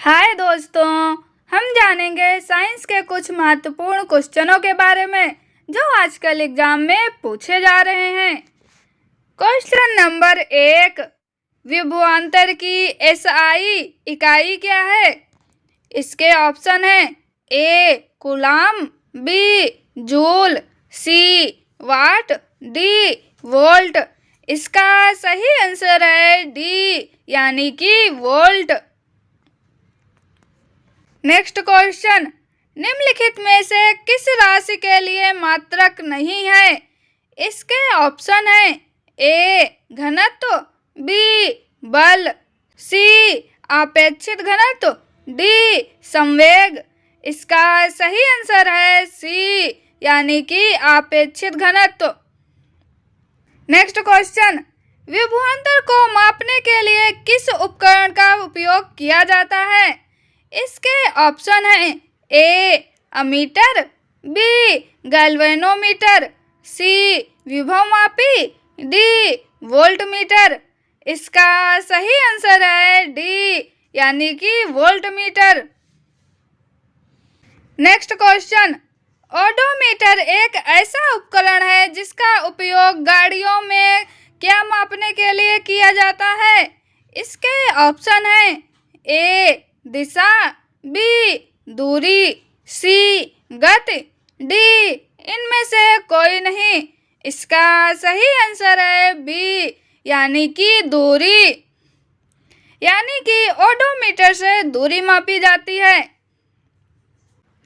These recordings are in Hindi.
हाय दोस्तों, हम जानेंगे साइंस के कुछ महत्वपूर्ण क्वेश्चनों के बारे में जो आजकल एग्जाम में पूछे जा रहे हैं। क्वेश्चन नंबर 1, विभवांतर की एसआई इकाई क्या है? इसके ऑप्शन हैं ए कूलाम, बी जूल, सी वाट, डी वोल्ट। इसका सही आंसर है डी यानी कि वोल्ट। नेक्स्ट क्वेश्चन, निम्नलिखित में से किस राशि के लिए मात्रक नहीं है? इसके ऑप्शन हैं ए घनत्व, बी बल, सी आपेक्षित घनत्व, डी संवेग। इसका सही आंसर है सी यानी कि आपेक्षित घनत्व। नेक्स्ट क्वेश्चन, विभवांतर को मापने के लिए किस उपकरण का उपयोग किया जाता है? इसके ऑप्शन हैं ए अमीटर, बी गैल्वेनोमीटर, सी विभवमापी, डी वोल्टमीटर। इसका सही आंसर है डी यानी कि वोल्टमीटर। नेक्स्ट क्वेश्चन, ओडोमीटर एक ऐसा उपकरण है जिसका उपयोग गाड़ियों में क्या मापने के लिए किया जाता है? इसके ऑप्शन हैं ए दिशा, बी दूरी, सी गति, डी इनमें से कोई नहीं। इसका सही आंसर है बी यानी कि दूरी, यानी कि ओडोमीटर से दूरी मापी जाती है।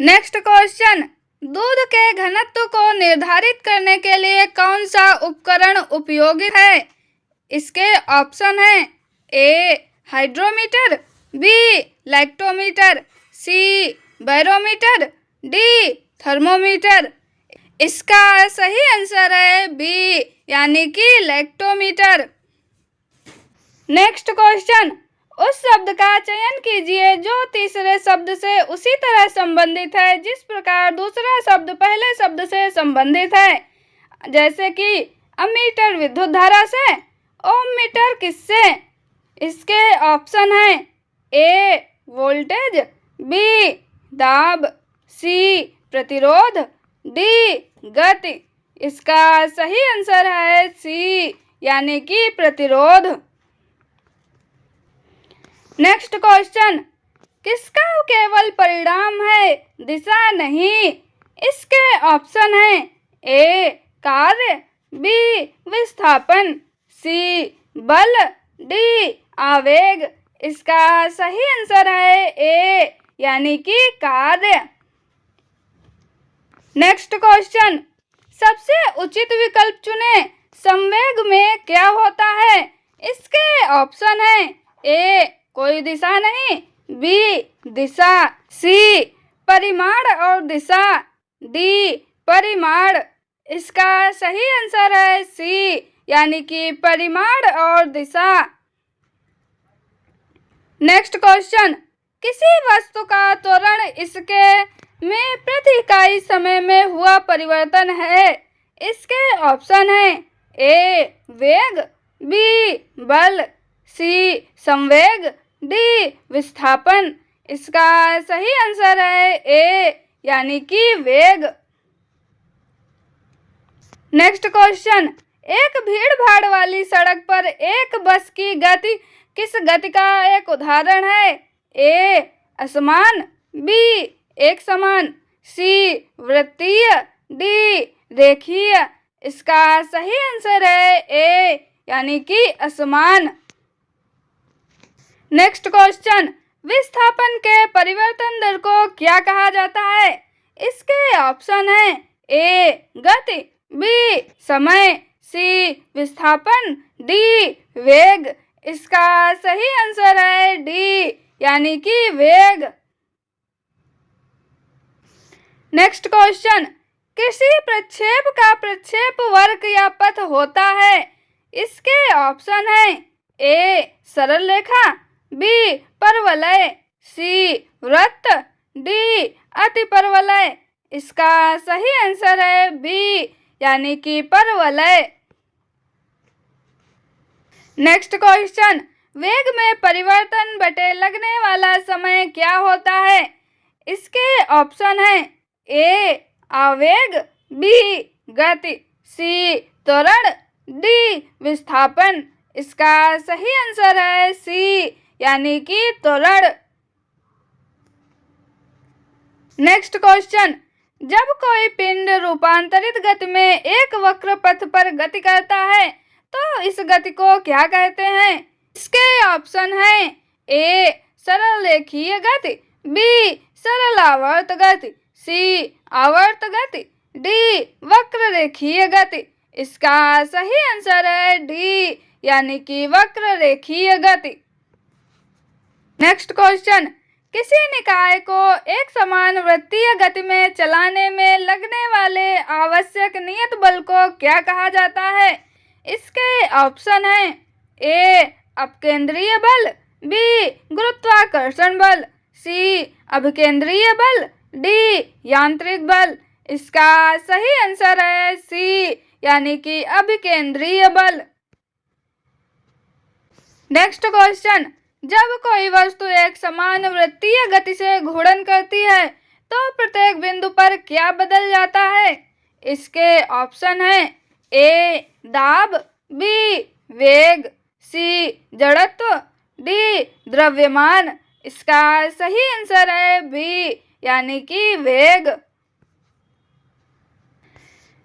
नेक्स्ट क्वेश्चन, दूध के घनत्व को निर्धारित करने के लिए कौन सा उपकरण उपयोगी है? इसके ऑप्शन हैं A hydrometer, B lactometer, C barometer, D thermometer. इसका सही आंसर है बी यानी कि लैक्टोमीटर। नेक्स्ट क्वेश्चन, उस शब्द का चयन कीजिए जो तीसरे शब्द से उसी तरह संबंधित है जिस प्रकार दूसरा शब्द पहले शब्द से संबंधित है। जैसे कि अमीटर विद्युत धारा से, ओम मीटर किससे? इसके ऑप्शन हैं ए वोल्टेज, बी दाब, सी प्रतिरोध, डी गति। इसका सही आंसर है सी यानी कि प्रतिरोध। नेक्स्ट क्वेश्चन, किसका केवल परिणाम है दिशा नहीं? इसके ऑप्शन हैं ए कार्य, बी विस्थापन, सी बल, डी आवेग। इसका सही आंसर है ए यानी कि कार्य। नेक्स्ट क्वेश्चन, सबसे उचित विकल्प चुने, संवेग में क्या होता है? इसके ऑप्शन हैं ए कोई दिशा नहीं, बी दिशा, सी परिमाण और दिशा, डी परिमाण। इसका सही आंसर है सी यानी कि परिमाण और दिशा। नेक्स्ट क्वेश्चन, किसी वस्तु का त्वरण इसके में प्रति इकाई समय में हुआ परिवर्तन है। इसके ऑप्शन हैं ए वेग, बी बल, सी संवेग, डी विस्थापन। इसका सही आंसर है ए यानी कि वेग। नेक्स्ट क्वेश्चन, एक भीड़ भाड़ वाली सड़क पर एक बस की गति किस गति का एक उदाहरण है? ए असमान, बी एक समान, सी वृत्तीय, डी रेखीय। इसका सही आंसर है ए यानी कि असमान। नेक्स्ट क्वेश्चन, विस्थापन के परिवर्तन दर को क्या कहा जाता है? इसके ऑप्शन हैं ए गति, बी समय, सी विस्थापन, डी वेग। इसका सही आंसर है डी यानी कि वेग। नेक्स्ट क्वेश्चन, किसी प्रक्षेप का प्रक्षेप वर्ग या पथ होता है। इसके ऑप्शन हैं ए सरल रेखा, बी परवलय, सी वृत्त, डी अतिपरवलय। इसका सही आंसर है बी यानी कि परवलय। नेक्स्ट क्वेश्चन, वेग में परिवर्तन बटे लगने वाला समय क्या होता है? इसके ऑप्शन है ए आवेग, बी गति, सी त्वरण, डी विस्थापन। इसका सही आंसर है सी यानी कि त्वरण। नेक्स्ट क्वेश्चन, जब कोई पिंड रूपांतरित गति में एक वक्र पथ पर गति करता है तो इस गति को क्या कहते हैं? इसके ऑप्शन हैं ए सरल रेखीय गति, बी सरल आवर्त गति, सी आवर्त गति, डी वक्र रेखीय गति। इसका सही आंसर है डी यानी कि वक्र रेखीय गति। नेक्स्ट क्वेश्चन, किसी निकाय को एक समान वृत्तीय गति में चलाने में लगने वाले आवश्यक नियत बल को क्या कहा जाता है? इसके ऑप्शन हैं ए अपकेंद्रीय बल, बी गुरुत्वाकर्षण बल, सी अभिकेंद्रीय बल, डी यांत्रिक बल। इसका सही आंसर है सी यानी कि अभिकेंद्रीय बल। नेक्स्ट क्वेश्चन, जब कोई वस्तु एक समान वृत्तीय गति से घूर्णन करती है तो प्रत्येक बिंदु पर क्या बदल जाता है? इसके ऑप्शन हैं ए दाब, बी वेग, सी जड़त्व, डी द्रव्यमान। इसका सही आंसर है बी यानी कि वेग।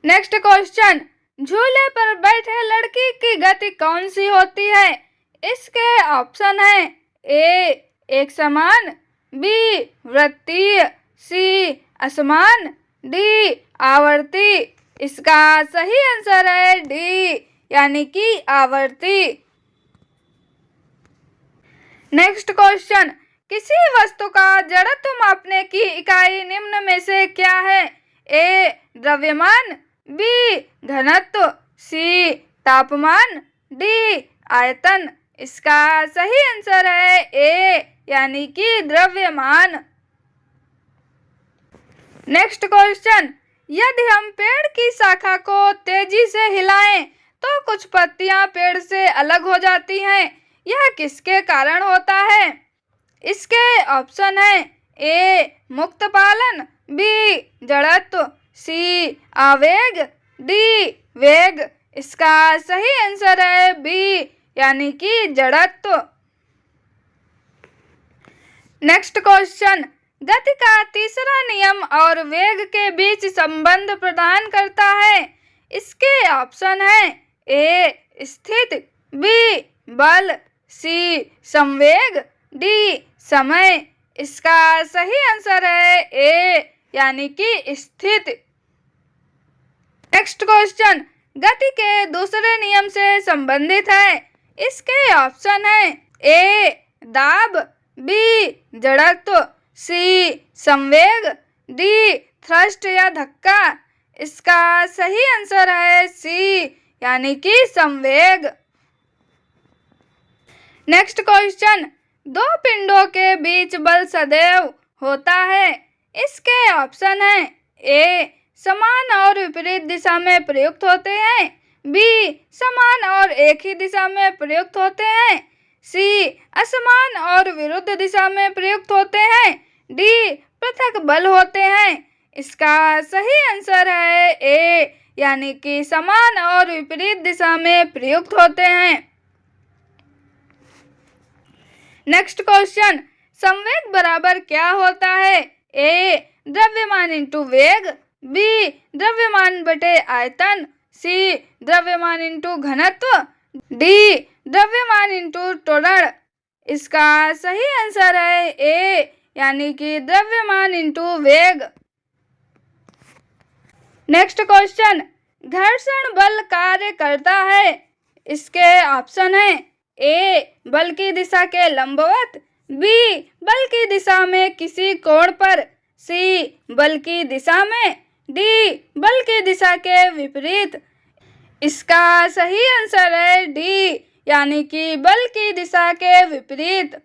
नेक्स्ट क्वेश्चन, झूले पर बैठे लड़की की गति कौन सी होती है? इसके ऑप्शन है ए एक समान, बी वृत्तीय, सी असमान, डी आवर्ती। इसका सही आंसर है डी यानी कि आवर्ती। नेक्स्ट क्वेश्चन, किसी वस्तु का जड़त्व मापने की इकाई निम्न में से क्या है? ए द्रव्यमान, बी घनत्व, सी तापमान, डी आयतन। इसका सही आंसर है ए यानी कि द्रव्यमान। नेक्स्ट क्वेश्चन, यदि हम पेड़ की शाखा को तेजी से हिलाएं तो कुछ पत्तियां पेड़ से अलग हो जाती हैं। यह किसके कारण होता है? इसके ऑप्शन है ए मुक्त पालन, बी जड़त्व, सी आवेग, डी वेग। इसका सही आंसर है बी यानी कि जड़त्व। नेक्स्ट क्वेश्चन, गति का तीसरा नियम और वेग के बीच संबंध प्रदान करता है। इसके ऑप्शन है ए स्थिति, बी बल, सी संवेग, डी समय। इसका सही आंसर है ए यानी कि स्थिति। नेक्स्ट क्वेश्चन, गति के दूसरे नियम से संबंधित है। इसके ऑप्शन है ए दाब, बी जड़त्व, सी संवेग, डी थ्रस्ट या धक्का। इसका सही आंसर है सी यानी कि संवेग। नेक्स्ट क्वेश्चन, दो पिंडों के बीच बल सदैव होता है। इसके ऑप्शन है ए समान और विपरीत दिशा में प्रयुक्त होते हैं, बी समान और एक ही दिशा में प्रयुक्त होते हैं, सी असमान और विरुद्ध दिशा में प्रयुक्त होते हैं, डी पृथक बल होते हैं। इसका सही आंसर है ए यानी कि समान और विपरीत दिशा में प्रयुक्त होते हैं। नेक्स्ट क्वेश्चन, संवेग बराबर क्या होता है? ए द्रव्यमान इंटू वेग, बी द्रव्यमान बटे आयतन, सी द्रव्यमान इंटू घनत्व, डी द्रव्यमान इंटू त्वरण। इसका सही आंसर है ए यानी कि द्रव्यमान इंटू वेग। नेक्स्ट क्वेश्चन, घर्षण बल कार्य करता है। इसके ऑप्शन है ए बल की दिशा के लंबवत, बी बल की दिशा में किसी कोण पर, सी बल की दिशा में, डी बल की दिशा के विपरीत। इसका सही आंसर है डी यानी कि बल की दिशा के विपरीत।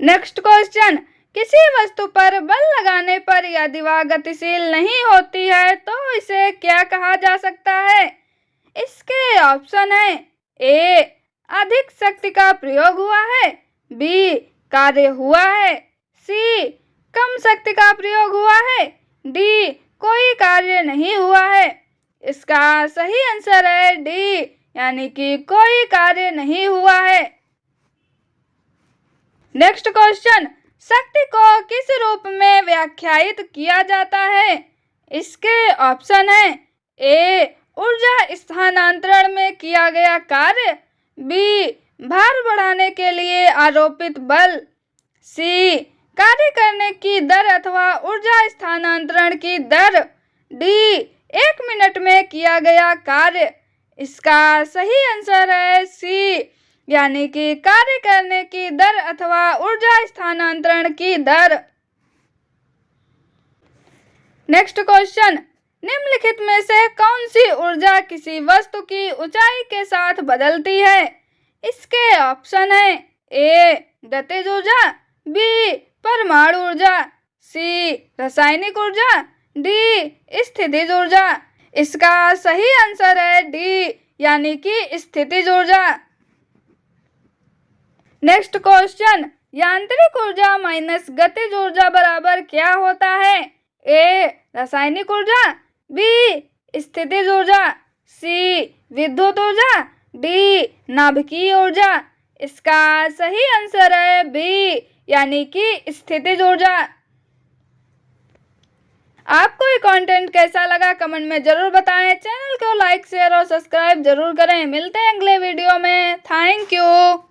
नेक्स्ट क्वेश्चन, किसी वस्तु पर बल लगाने पर यदि वह गतिशील नहीं होती है तो इसे क्या कहा जा सकता है? इसके ऑप्शन है ए अधिक शक्ति का प्रयोग हुआ है, बी कार्य हुआ है, सी कम शक्ति का प्रयोग हुआ है, डी कोई कार्य नहीं हुआ है। इसका सही आंसर है डी, यानी कि कोई कार्य नहीं हुआ है। नेक्स्ट क्वेश्चन, शक्ति को किस रूप में व्याख्यायित किया जाता है? इसके ऑप्शन है ए ऊर्जा स्थानांतरण में किया गया कार्य, बी भार बढ़ाने के लिए आरोपित बल, सी कार्य करने की दर अथवा ऊर्जा स्थानांतरण की दर, डी 1 मिनट में किया गया कार्य। इसका सही आंसर है सी, यानी कि कार्य करने की दर अथवा ऊर्जा स्थानांतरण की दर। नेक्स्ट क्वेश्चन, निम्नलिखित में से कौन सी ऊर्जा किसी वस्तु की ऊंचाई के साथ बदलती है? इसके ऑप्शन है ए गतिज ऊर्जा, बी परमाणु ऊर्जा, सी रासायनिक ऊर्जा, डी स्थितिज ऊर्जा। इसका सही आंसर है डी, यानी कि स्थितिज ऊर्जा। नेक्स्ट क्वेश्चन, यांत्रिक ऊर्जा माइनस गतिज ऊर्जा बराबर क्या होता है? ए रासायनिक ऊर्जा, बी स्थितिज ऊर्जा, सी विद्युत ऊर्जा, डी नाभिकीय ऊर्जा। इसका सही आंसर है बी, यानी कि स्थितिज ऊर्जा। आपको ये कंटेंट कैसा लगा कमेंट में जरूर बताएं। चैनल को लाइक शेयर और सब्सक्राइब जरूर करें। मिलते हैं अगले वीडियो में। Thank you.